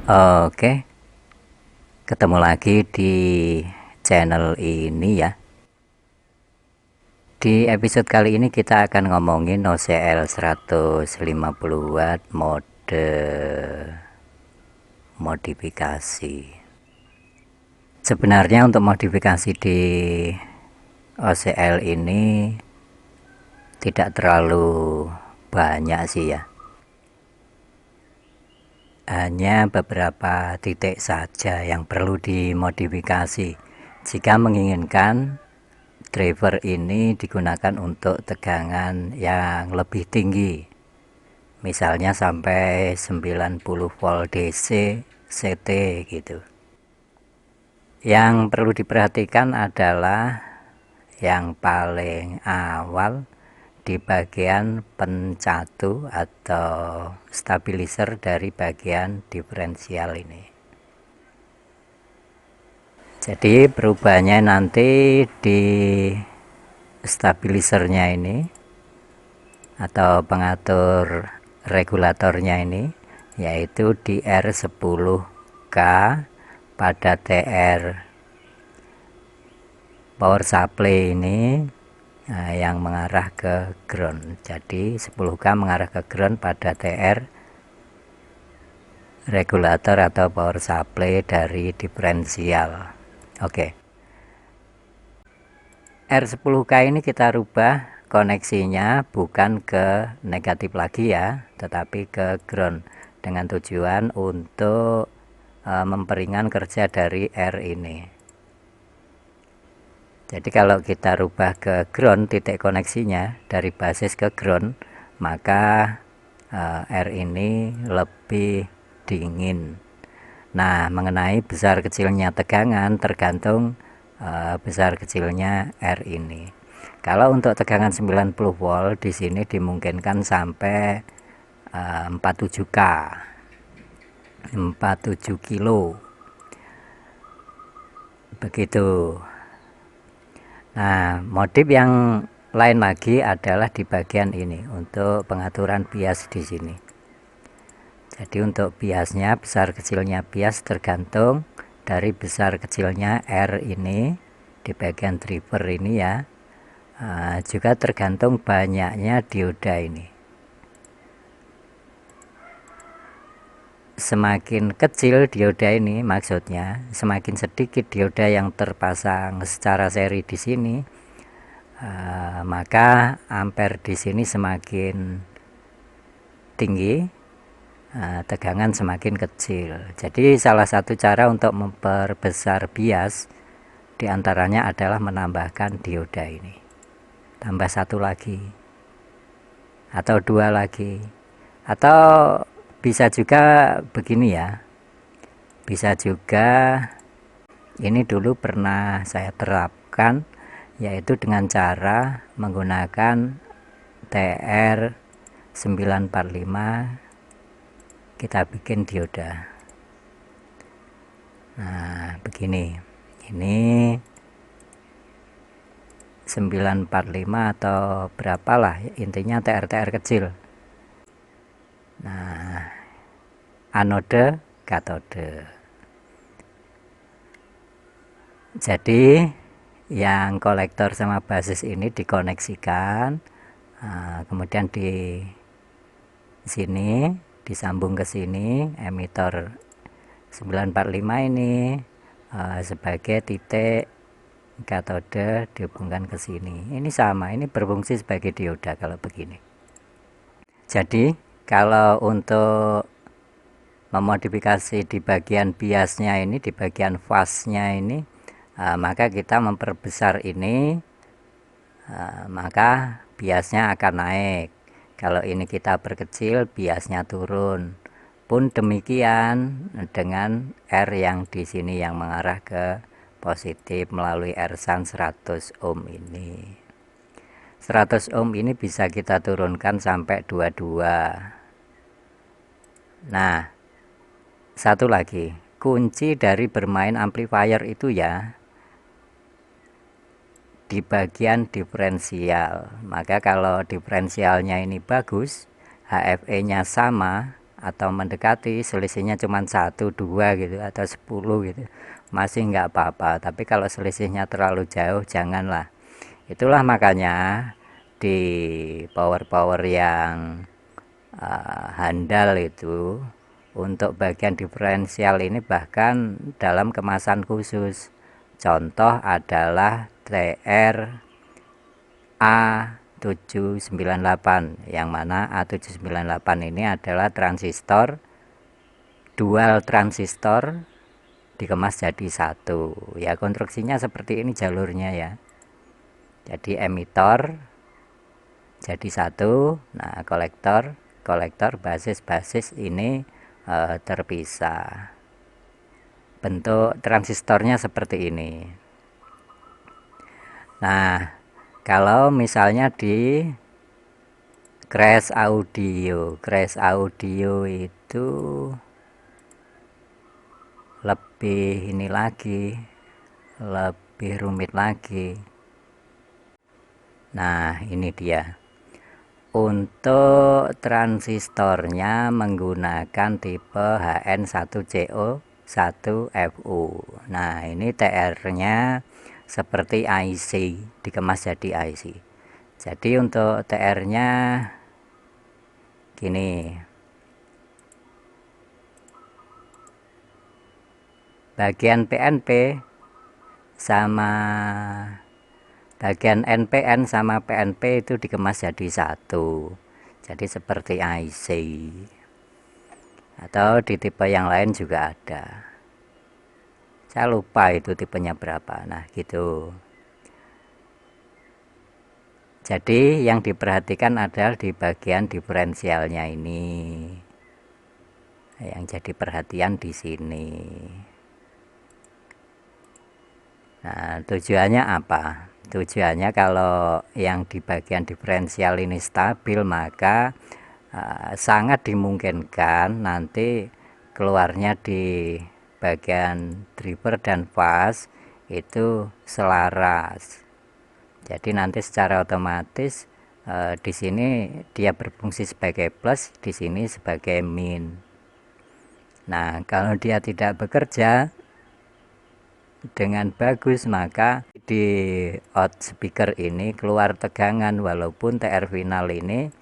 Oke, ketemu lagi di channel ini ya. Di episode kali ini kita akan ngomongin OCL 150 watt mode modifikasi. Sebenarnya untuk modifikasi di OCL ini tidak terlalu banyak sih ya. Hanya beberapa titik saja yang perlu dimodifikasi jika menginginkan driver ini digunakan untuk tegangan yang lebih tinggi, misalnya sampai 90 volt DC CT gitu. Yang perlu diperhatikan adalah yang paling awal di bagian pencatu atau stabilizer dari bagian diferensial ini. Jadi perubahannya nanti di stabilizernya ini atau pengatur regulatornya ini, yaitu di R10K pada TR power supply ini yang mengarah ke ground. Jadi 10K mengarah ke ground pada TR regulator atau power supply dari diferensial. Oke. R10K ini kita rubah koneksinya bukan ke negatif lagi ya, tetapi ke ground dengan tujuan untuk memperingan kerja dari R ini. Jadi kalau kita rubah ke ground titik koneksinya dari basis ke ground, maka R ini lebih dingin. Nah, mengenai besar kecilnya tegangan tergantung besar kecilnya R ini. Kalau untuk tegangan 90 volt di sini dimungkinkan sampai 47K, 47 kilo. Begitu. Nah, modif yang lain lagi adalah di bagian ini untuk pengaturan bias di sini. Jadi untuk biasnya, besar kecilnya bias tergantung dari besar kecilnya R ini di bagian driver ini ya. Juga tergantung banyaknya dioda ini. Semakin kecil dioda ini, maksudnya semakin sedikit dioda yang terpasang secara seri di sini, maka ampere di sini semakin tinggi, tegangan semakin kecil. Jadi salah satu cara untuk memperbesar bias diantaranya adalah menambahkan dioda ini, tambah satu lagi atau dua lagi, atau bisa juga begini ya, bisa juga ini dulu pernah saya terapkan, yaitu dengan cara menggunakan TR 945 kita bikin dioda. Nah begini, ini 945 atau berapalah, intinya TR kecil. Nah, anode katode. Jadi yang kolektor sama basis ini dikoneksikan, kemudian di sini disambung ke sini emitor 945 ini sebagai titik katode dihubungkan ke sini. Ini sama, ini berfungsi sebagai dioda kalau begini. Jadi kalau untuk memodifikasi di bagian biasnya ini, di bagian fase-nya ini, maka kita memperbesar ini, maka biasnya akan naik. Kalau ini kita perkecil, biasnya turun. Pun demikian dengan R yang di sini yang mengarah ke positif melalui R shunt 100 ohm ini. 100 ohm ini bisa kita turunkan sampai 22. Nah, satu lagi, kunci dari bermain amplifier itu ya di bagian diferensial. Maka kalau diferensialnya ini bagus, HFE nya sama, atau mendekati, selisihnya cuma 1, 2 gitu atau 10 gitu, masih nggak apa-apa. Tapi kalau selisihnya terlalu jauh, janganlah. Itulah makanya di power yang handal itu, untuk bagian diferensial ini bahkan dalam kemasan khusus. Contoh adalah TR A798, yang mana A798 ini adalah transistor dual transistor dikemas jadi satu. Ya, konstruksinya seperti ini jalurnya ya. Jadi emitor jadi satu, nah kolektor basis ini terpisah. Bentuk transistornya seperti ini. Nah, kalau misalnya di crash audio itu lebih ini lagi, lebih rumit lagi. Nah, ini dia. Untuk transistornya menggunakan tipe HN1CO1FU. Nah, ini TR-nya seperti IC, dikemas jadi IC. Jadi untuk TR-nya gini. Bagian PNP sama bagian NPN sama PNP itu dikemas jadi satu. Jadi seperti IC. Atau di tipe yang lain juga ada. Saya lupa itu tipenya berapa. Nah, gitu. Jadi yang diperhatikan adalah di bagian diferensialnya ini. Yang jadi perhatian di sini. Nah, tujuannya apa? Tujuannya kalau yang di bagian diferensial ini stabil, maka sangat dimungkinkan nanti keluarnya di bagian driver dan fase itu selaras. Jadi nanti secara otomatis di sini dia berfungsi sebagai plus, di sini sebagai min. Nah, kalau dia tidak bekerja dengan bagus, maka di out speaker ini keluar tegangan walaupun TR final ini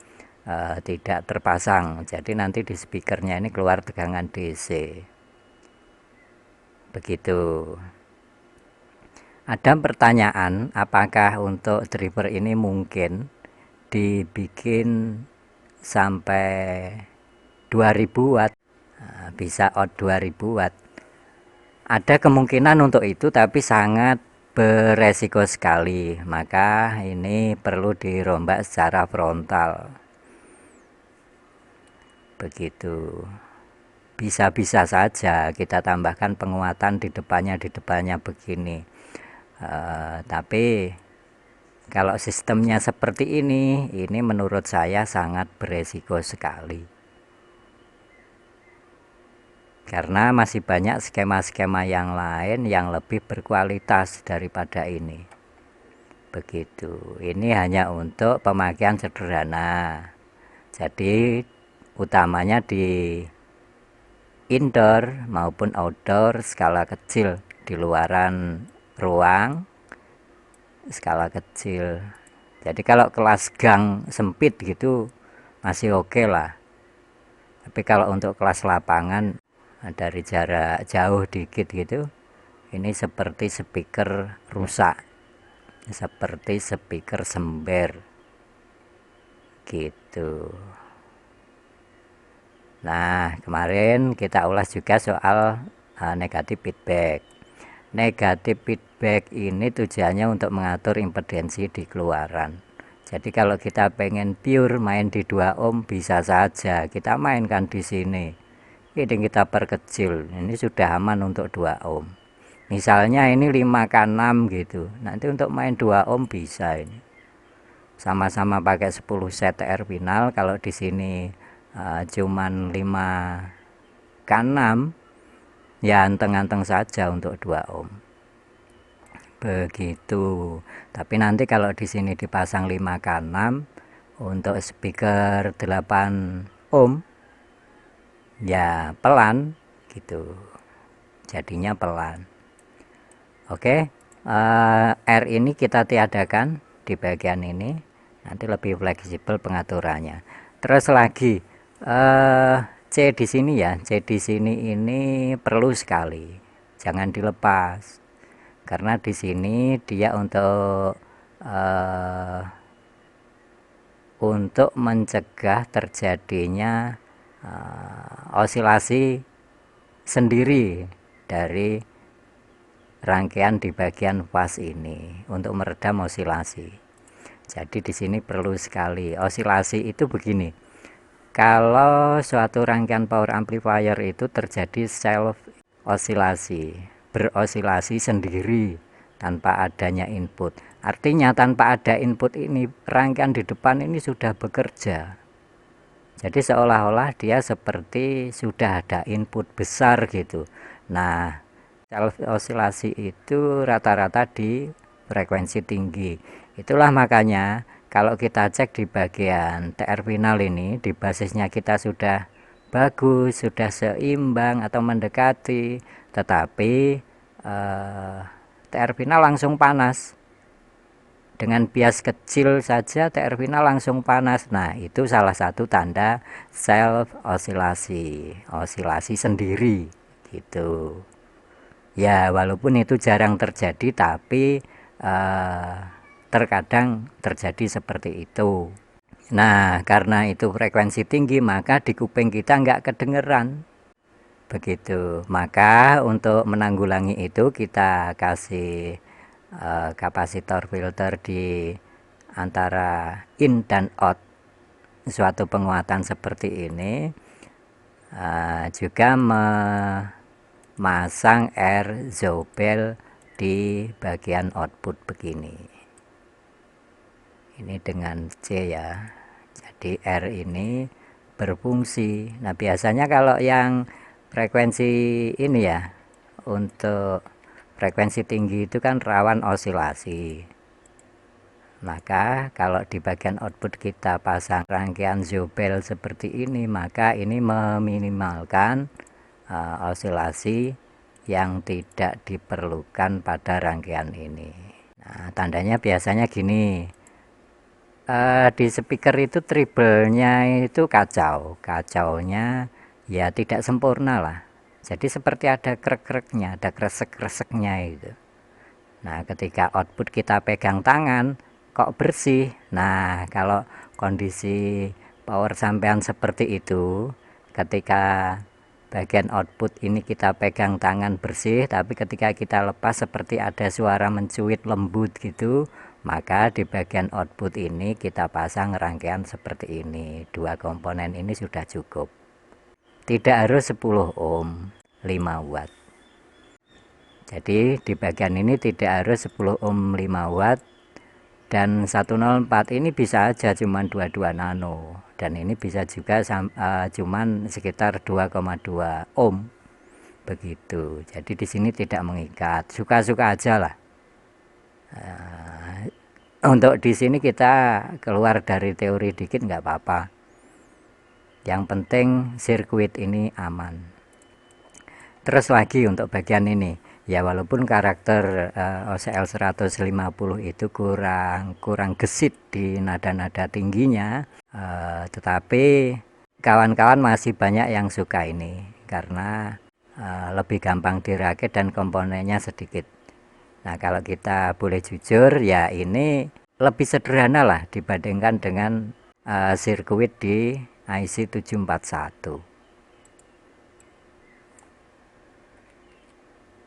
tidak terpasang. Jadi nanti di speakernya ini keluar tegangan DC. Begitu. Ada pertanyaan, apakah untuk driver ini mungkin dibikin sampai 2000 watt, bisa out 2000 watt? Ada kemungkinan untuk itu, tapi sangat beresiko sekali. Maka ini perlu dirombak secara frontal. Begitu. Bisa-bisa saja kita tambahkan penguatan di depannya begini. Tapi kalau sistemnya seperti ini menurut saya sangat beresiko sekali. Karena masih banyak skema-skema yang lain yang lebih berkualitas daripada ini. Begitu. Ini hanya untuk pemakaian sederhana. Jadi utamanya di indoor maupun outdoor skala kecil, di luaran ruang skala kecil. Jadi kalau kelas gang sempit gitu masih oke lah. Tapi kalau untuk kelas lapangan dari jarak jauh dikit gitu, ini seperti speaker rusak, seperti speaker sember gitu. Nah, kemarin kita ulas juga soal negatif feedback. Negatif feedback ini tujuannya untuk mengatur impedensi di keluaran. Jadi kalau kita pengen pure main di 2 ohm bisa saja kita mainkan di sini. Ini kita perkecil, ini sudah aman untuk 2 ohm. Misalnya ini 5K6 gitu. Nanti untuk main 2 ohm bisa ini. Sama-sama pakai 10 set TR final. Kalau di sini cuman 5K6, ya anteng-anteng saja untuk 2 ohm. Begitu. Tapi nanti kalau di sini dipasang 5K6 untuk speaker 8 ohm, ya pelan gitu, jadinya pelan. Oke, R ini kita tiadakan di bagian ini, nanti lebih fleksibel pengaturannya. Terus lagi C di sini ya, C di sini ini perlu sekali, jangan dilepas, karena di sini dia untuk mencegah terjadinya osilasi sendiri dari rangkaian di bagian faz ini untuk meredam osilasi. Jadi di sini perlu sekali. Osilasi itu begini. Kalau suatu rangkaian power amplifier itu terjadi self osilasi, berosilasi sendiri tanpa adanya input. Artinya tanpa ada input ini, rangkaian di depan ini sudah bekerja. Jadi seolah-olah dia seperti sudah ada input besar gitu. Nah, self osilasi itu rata-rata di frekuensi tinggi. Itulah makanya kalau kita cek di bagian TR final ini, di basisnya kita sudah bagus, sudah seimbang atau mendekati, tetapi TR final langsung panas. Dengan bias kecil saja TR final langsung panas. Nah, itu salah satu tanda self osilasi, osilasi sendiri gitu. Ya, walaupun itu jarang terjadi, tapi terkadang terjadi seperti itu. Nah, karena itu frekuensi tinggi, maka di kuping kita nggak kedengeran. Begitu. Maka untuk menanggulangi itu kita kasih kapasitor filter di antara in dan out suatu penguatan seperti ini, juga memasang R Zobel di bagian output begini. Ini dengan C ya, jadi R ini berfungsi. Nah, biasanya kalau yang frekuensi ini ya, untuk frekuensi tinggi itu kan rawan osilasi. Maka kalau di bagian output kita pasang rangkaian Zobel seperti ini, maka ini meminimalkan osilasi yang tidak diperlukan pada rangkaian ini. Nah, tandanya biasanya gini, di speaker itu treble-nya itu kacaunya ya tidak sempurna lah. Jadi seperti ada krek-kreknya, ada kresek-kreseknya itu. Nah, ketika output kita pegang tangan, kok bersih. Nah, kalau kondisi power sampean seperti itu, ketika bagian output ini kita pegang tangan bersih, tapi ketika kita lepas seperti ada suara mencuit lembut gitu, maka di bagian output ini kita pasang rangkaian seperti ini. Dua komponen ini sudah cukup. Tidak harus 10 ohm, 5 watt. Jadi di bagian ini tidak harus 10 ohm 5 watt, dan 104 ini bisa aja cuman 22 nano, dan ini bisa juga cuman sekitar 2,2 ohm begitu. Jadi di sini tidak mengikat, suka-suka aja lah. Untuk di sini kita keluar dari teori dikit nggak apa-apa. Yang penting sirkuit ini aman. Terus lagi untuk bagian ini, ya walaupun karakter OCL 150 itu kurang gesit di nada-nada tingginya, tetapi kawan-kawan masih banyak yang suka ini karena lebih gampang dirakit dan komponennya sedikit. Nah, kalau kita boleh jujur, ya ini lebih sederhana lah dibandingkan dengan sirkuit di IC 741.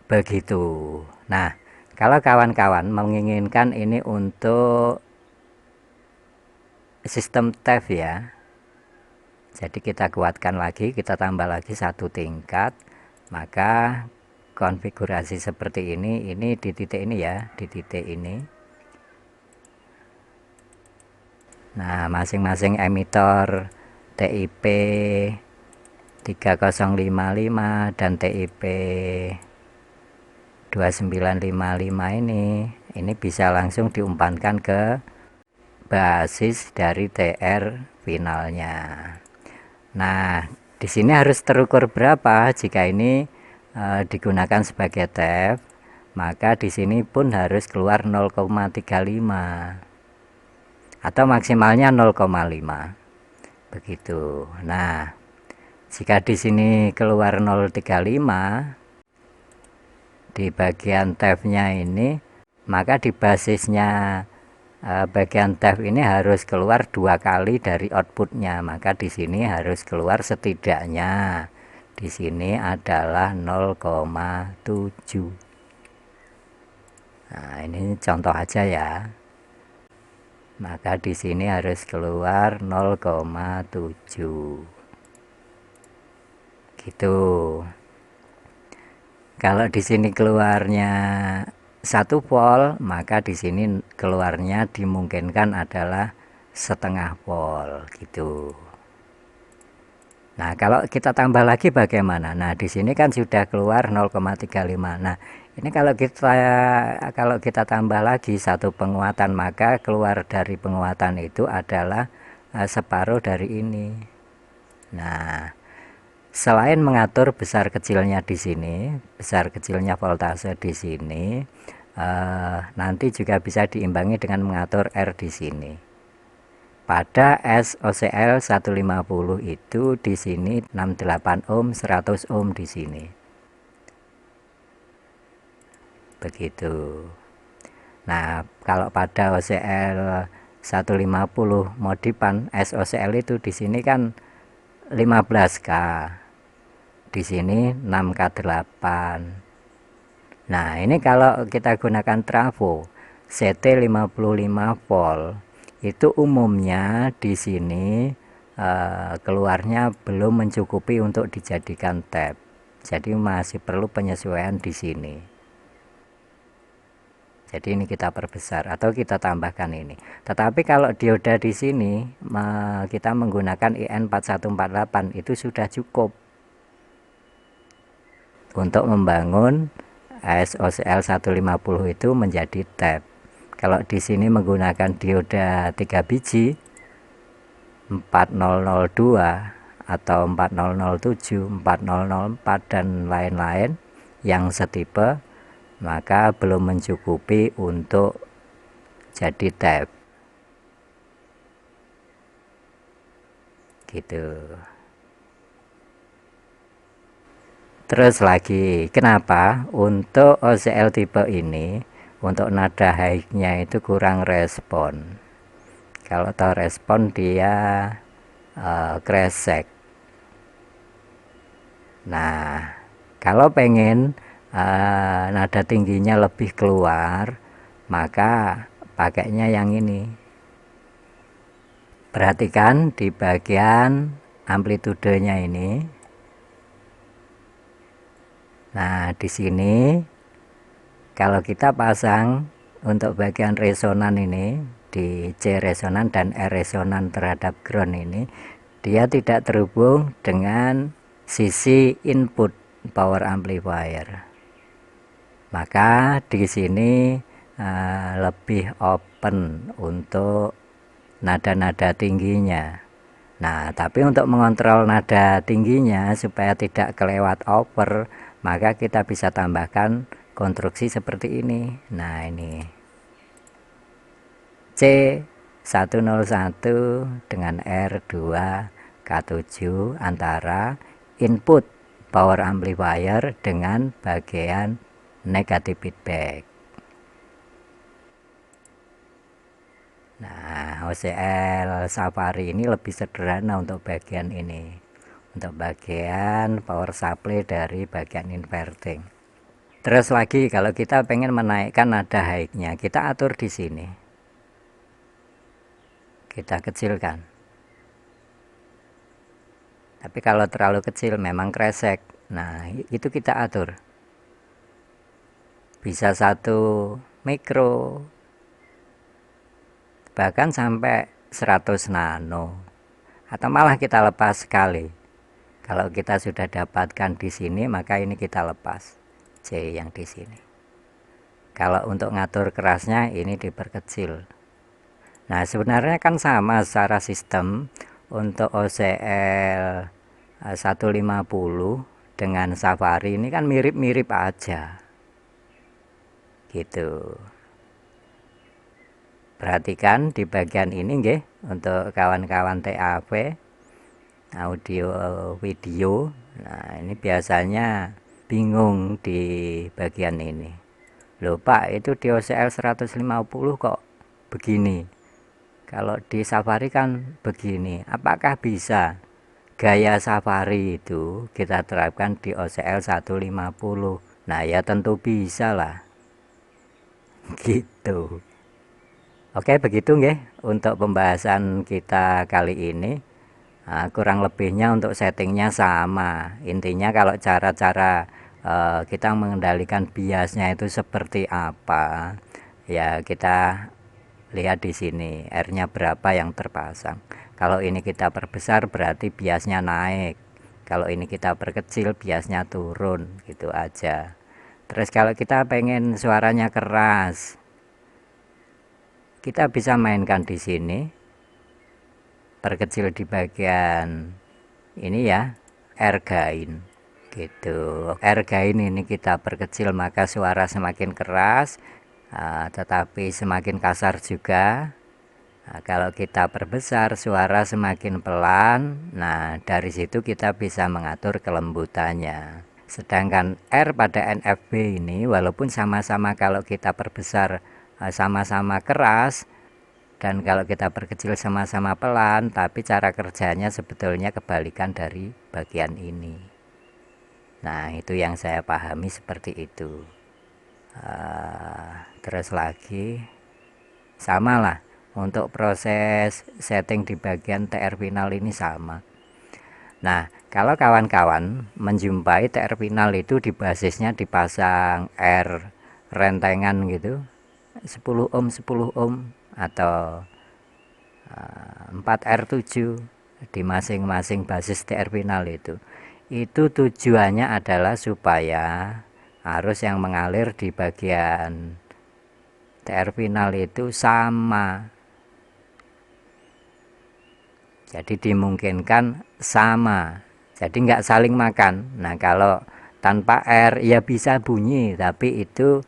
Begitu. Nah, kalau kawan-kawan menginginkan ini untuk sistem TEF ya, jadi kita kuatkan lagi, kita tambah lagi satu tingkat, maka konfigurasi seperti ini di titik ini ya, di titik ini. Nah, masing-masing emitor TIP 3055 dan TIP 2955 ini bisa langsung diumpankan ke basis dari TR finalnya. Nah, Di sini harus terukur berapa? Jika ini digunakan sebagai tab, maka di sini pun harus keluar 0,35 atau maksimalnya 0,5. Begitu. Nah, jika di sini keluar 0,35 di bagian tabnya ini, maka di basisnya bagian tab ini harus keluar 2 kali dari outputnya. Maka di sini harus keluar setidaknya di sini adalah 0,7. Nah, ini contoh aja ya. Maka di sini harus keluar 0,7. Gitu. Kalau di sini keluarnya 1 volt, maka di sini keluarnya dimungkinkan adalah setengah volt gitu. Nah, kalau kita tambah lagi bagaimana? Nah, di sini kan sudah keluar 0,35. Nah, ini kalau kita tambah lagi 1 penguatan, maka keluar dari penguatan itu adalah separuh dari ini. Nah, selain mengatur besar kecilnya di sini, besar kecilnya voltase di sini, nanti juga bisa diimbangi dengan mengatur R di sini. Pada SOCL 150 itu di sini 68 ohm, 100 ohm di sini. Begitu. Nah, kalau pada OCL 150 modifan SOCL itu di sini kan 15K. Di sini 6K8. Nah, ini kalau kita gunakan trafo CT 55 volt, itu umumnya di sini keluarnya belum mencukupi untuk dijadikan tab. Jadi masih perlu penyesuaian di sini. Jadi ini kita perbesar atau kita tambahkan ini. Tetapi kalau dioda di sini kita menggunakan IN4148 itu sudah cukup untuk membangun SOCL 150 itu menjadi tab. Kalau di sini menggunakan dioda 3 biji 4002 atau 4007, 4004 dan lain-lain yang setipe, maka belum mencukupi untuk jadi tab. Gitu. Terus lagi, kenapa untuk OCL tipe ini untuk nada high-nya itu kurang respon? Kalau tahu respon dia kresek. Nah, kalau pengen nada tingginya lebih keluar, maka pakainya yang ini. Perhatikan di bagian amplitudenya ini. Nah, di sini kalau kita pasang untuk bagian resonan ini di C resonan dan R resonan terhadap ground ini, dia tidak terhubung dengan sisi input power amplifier. Maka di sini lebih open untuk nada-nada tingginya. Nah, tapi untuk mengontrol nada tingginya supaya tidak kelewat over, maka kita bisa tambahkan konstruksi seperti ini. Nah, ini C101 dengan R2K7 antara input power amplifier dengan bagian negatif feedback. Nah, OCL Safari ini lebih sederhana untuk bagian ini, untuk bagian power supply dari bagian inverting. Terus lagi, kalau kita pengen menaikkan nada high-nya, kita atur di sini, kita kecilkan. Tapi kalau terlalu kecil memang kresek. Nah, itu kita atur. Bisa 1 mikro, bahkan sampai 100 nano, atau malah kita lepas sekali. Kalau kita sudah dapatkan di sini, maka ini kita lepas C yang di sini. Kalau untuk ngatur kerasnya ini diperkecil. Nah, sebenarnya kan sama secara sistem untuk OCL 150 dengan Safari ini kan mirip-mirip aja gitu. Perhatikan di bagian ini nggih, untuk kawan-kawan TAV audio video. Nah, ini biasanya bingung di bagian ini. Loh Pak, itu di OCL 150 kok begini. Kalau di Safari kan begini. Apakah bisa gaya Safari itu kita terapkan di OCL 150? Nah, ya tentu bisa lah. Gitu. Oke, begitu nggih untuk pembahasan kita kali ini. Kurang lebihnya untuk settingnya sama. Intinya kalau cara-cara kita mengendalikan biasnya itu seperti apa, ya kita lihat di sini R-nya berapa yang terpasang. Kalau ini kita perbesar berarti biasnya naik. Kalau ini kita perkecil biasnya turun, gitu aja. Terus kalau kita pengen suaranya keras, kita bisa mainkan di sini. Perkecil di bagian ini ya, R gain gitu. R gain ini kita perkecil maka suara semakin keras, tetapi semakin kasar juga. Kalau kita perbesar suara semakin pelan. Nah, dari situ kita bisa mengatur kelembutannya. Sedangkan R pada NFB ini walaupun sama-sama kalau kita perbesar sama-sama keras, dan kalau kita perkecil sama-sama pelan, tapi cara kerjanya sebetulnya kebalikan dari bagian ini. Nah, itu yang saya pahami seperti itu. Terus lagi, sama lah untuk proses setting di bagian TR final ini sama. Nah, kalau kawan-kawan menjumpai TR final itu di basisnya dipasang R rentengan gitu, 10 ohm 10 ohm atau 4R7 di masing-masing basis TR final itu tujuannya adalah supaya arus yang mengalir di bagian TR final itu sama, jadi dimungkinkan sama, jadi nggak saling makan. Nah, kalau tanpa R ya bisa bunyi, tapi itu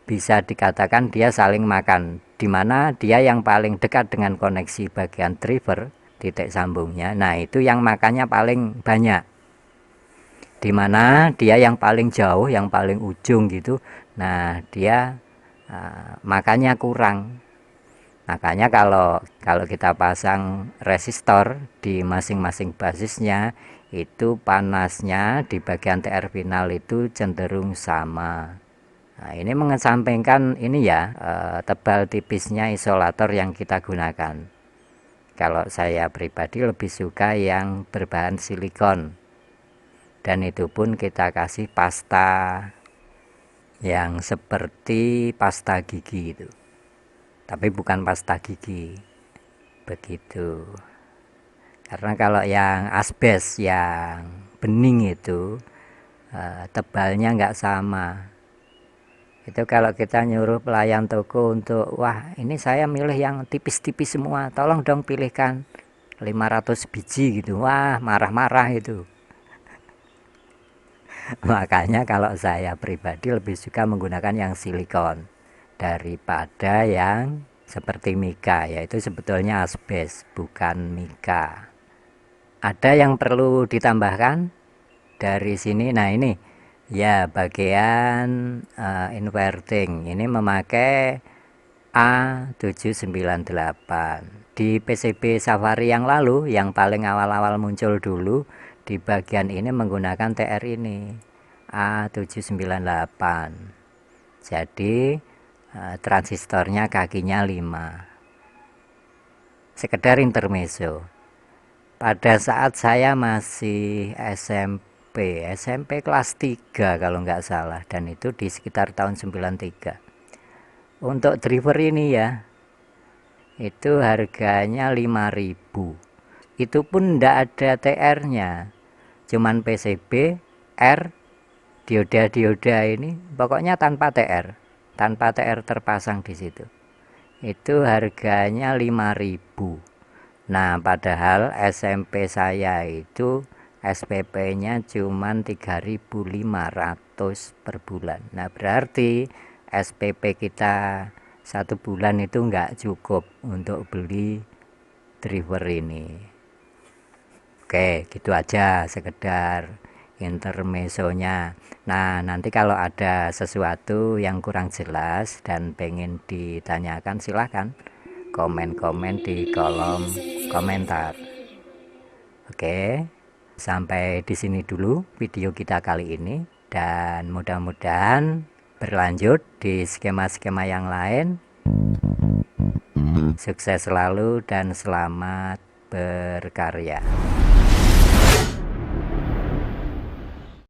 bisa dikatakan dia saling makan, di mana dia yang paling dekat dengan koneksi bagian driver titik sambungnya. Nah, itu yang makannya paling banyak, di mana dia yang paling jauh, yang paling ujung gitu. Nah, dia makannya kurang. Makanya kalau kita pasang resistor di masing-masing basisnya, itu panasnya di bagian TR final itu cenderung sama. Nah, ini mengesampingkan ini ya, tebal tipisnya isolator yang kita gunakan. Kalau saya pribadi lebih suka yang berbahan silikon, dan itu pun kita kasih pasta yang seperti pasta gigi itu, tapi bukan pasta gigi begitu. Karena kalau yang asbes yang bening itu tebalnya nggak sama. Itu kalau kita nyuruh pelayan toko untuk, wah ini saya milih yang tipis-tipis semua, tolong dong pilihkan 500 biji gitu, wah marah-marah itu. Makanya kalau saya pribadi lebih suka menggunakan yang silikon daripada yang seperti mika, yaitu sebetulnya asbes bukan mika. Ada yang perlu ditambahkan dari sini? Nah, ini ya bagian inverting ini memakai A798. Di PCB Safari yang lalu, yang paling awal-awal muncul dulu, di bagian ini menggunakan TR ini A798. Jadi transistornya kakinya 5. Sekedar intermezzo. Pada saat saya masih SMP kelas 3 kalau nggak salah, dan itu di sekitar tahun 93. Untuk driver ini ya, itu harganya 5.000. Itu pun ndak ada TR-nya, cuman PCB, R, dioda ini, pokoknya tanpa TR terpasang di situ. Itu harganya 5.000. Nah, padahal SMP saya itu SPP-nya cuman 3.500 per bulan. Nah, berarti SPP kita 1 bulan itu nggak cukup untuk beli driver ini. Oke, gitu aja sekedar intermezzonya. Nah, nanti kalau ada sesuatu yang kurang jelas dan pengen ditanyakan, silahkan komen-komen di kolom komentar. Oke, sampai di sini dulu video kita kali ini, dan mudah-mudahan berlanjut di skema-skema yang lain. Sukses selalu dan selamat berkarya.